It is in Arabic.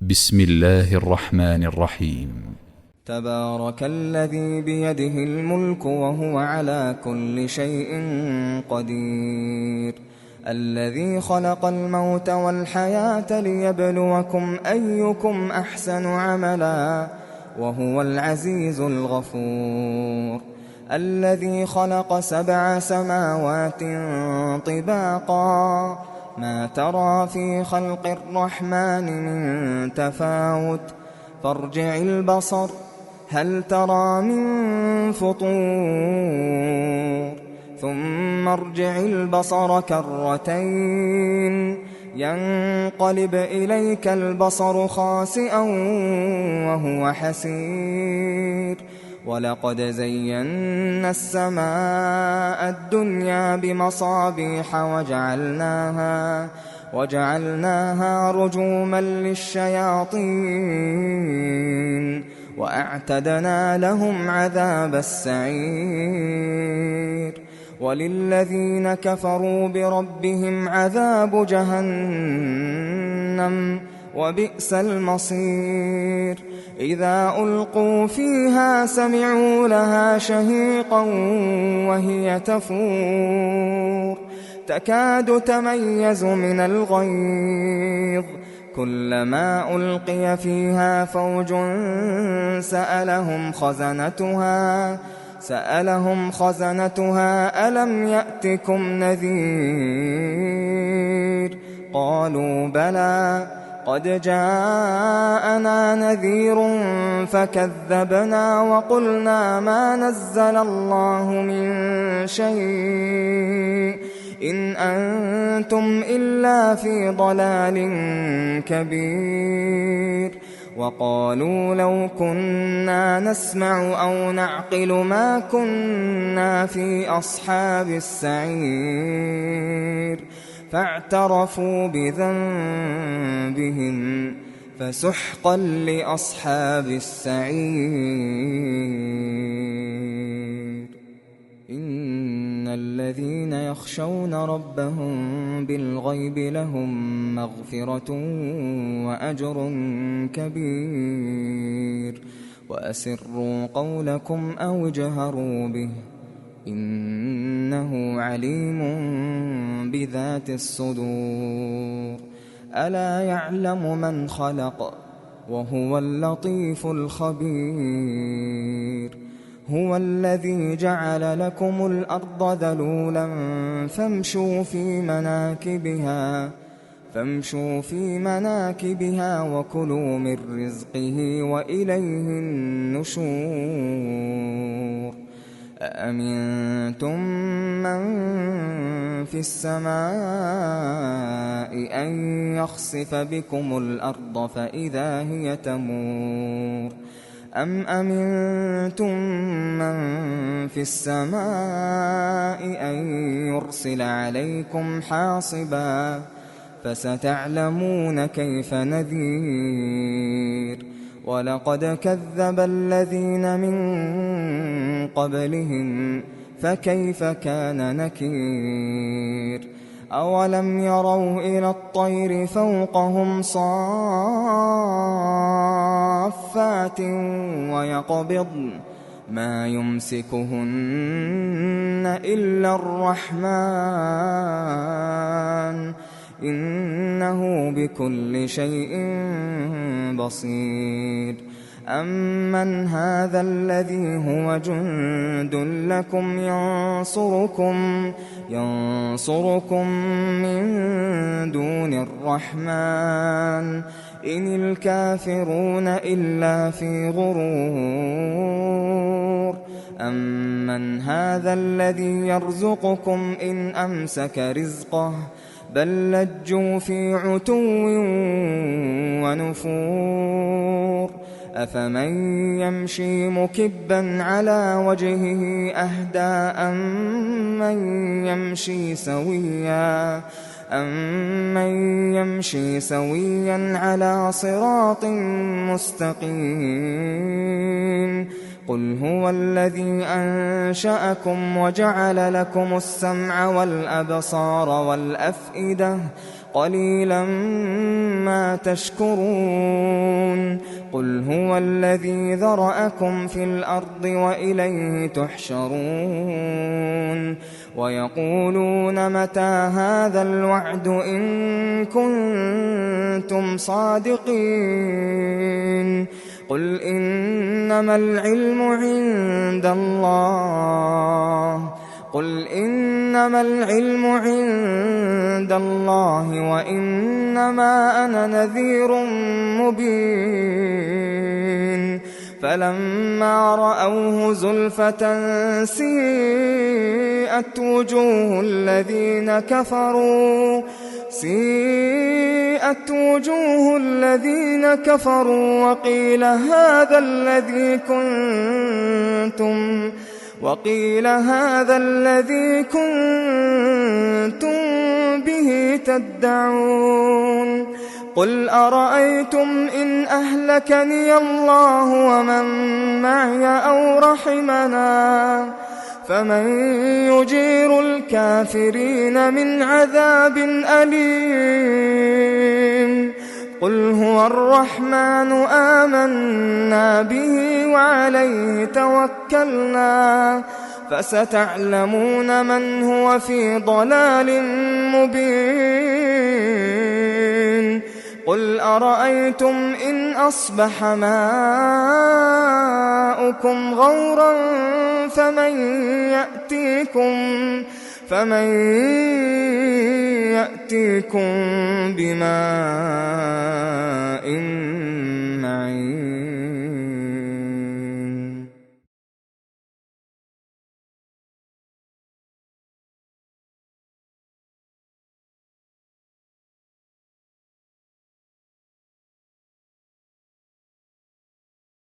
بسم الله الرحمن الرحيم. تبارك الذي بيده الملك وهو على كل شيء قدير، الذي خلق الموت والحياة ليبلوكم أيكم أحسن عملا وهو العزيز الغفور، الذي خلق 7 سماوات طباقا ما ترى في خلق الرحمن من تفاوت فارجع البصر هل ترى من فطور ثم ارجع البصر كرتين ينقلب إليك البصر خاسئا وهو حسير، ولقد زينا السماء الدنيا بمصابيح وجعلناها رجوما للشياطين وأعتدنا لهم عذاب السعير، وللذين كفروا بربهم عذاب جهنم وبئس المصير، إذا ألقوا فيها سمعوا لها شهيقا وهي تفور تكاد تميز من الغيظ، كلما ألقي فيها فوج سألهم خزنتها ألم يأتكم نذير قالوا بلى قد جاءنا نذير فكذبنا وقلنا ما نزل الله من شيء إن أنتم إلا في ضلال كبير، وقالوا لو كنا نسمع أو نعقل ما كنا في أصحاب السعير، فاعترفوا بذنبهم فسحقا لأصحاب السعير. إن الذين يخشون ربهم بالغيب لهم مغفرة وأجر كبير، وأسروا قولكم أو اجهروا به إنه عليم بذات الصدور، ألا يعلم من خلق وهو اللطيف الخبير، هو الذي جعل لكم الأرض ذلولا فامشوا في مناكبها وكلوا من رزقه وإليه النشور، أأمنتم من في السماء أن يخسف بكم الأرض فإذا هي تمور، أم أمنتم من في السماء أن يرسل عليكم حاصبا فستعلمون كيف نذير، ولقد كذب الذين من قبلهم فكيف كان نكير، أولم يروا إلى الطير فوقهم صافات ويقبضن ما يمسكهن إلا الرحمن إنه بكل شيء بصير، أمن هذا الذي هو جند لكم ينصركم من دون الرحمن إن الكافرون إلا في غرور، أمن هذا الذي يرزقكم إن أمسك رزقه بل لجوا في عتو ونفور، أفمن يمشي مكبا على وجهه أهدى أمن يمشي سويا على صراط مستقيم، قل هو الذي أنشأكم وجعل لكم السمع والأبصار والأفئدة قليلا ما تشكرون قل هو الذي ذرأكم في الأرض وإليه تحشرون ويقولون متى هذا الوعد إن كنتم صادقين قل إنما العلم عند الله وإنما أنا نذير مبين فلما رأوه زلفة سيئت وجوه الذين كفروا وقيل هذا الذي كنتم به تدعون قل أرأيتم إن أهلكني الله ومن معي أو رحمنا فمن يجير الكافرين من عذاب أليم قل هو الرحمن آمنا به وعليه توكلنا فستعلمون من هو في ضلال مبين قل أرأيتم إن أصبح ماؤكم غورا فمن يأتيكم بماء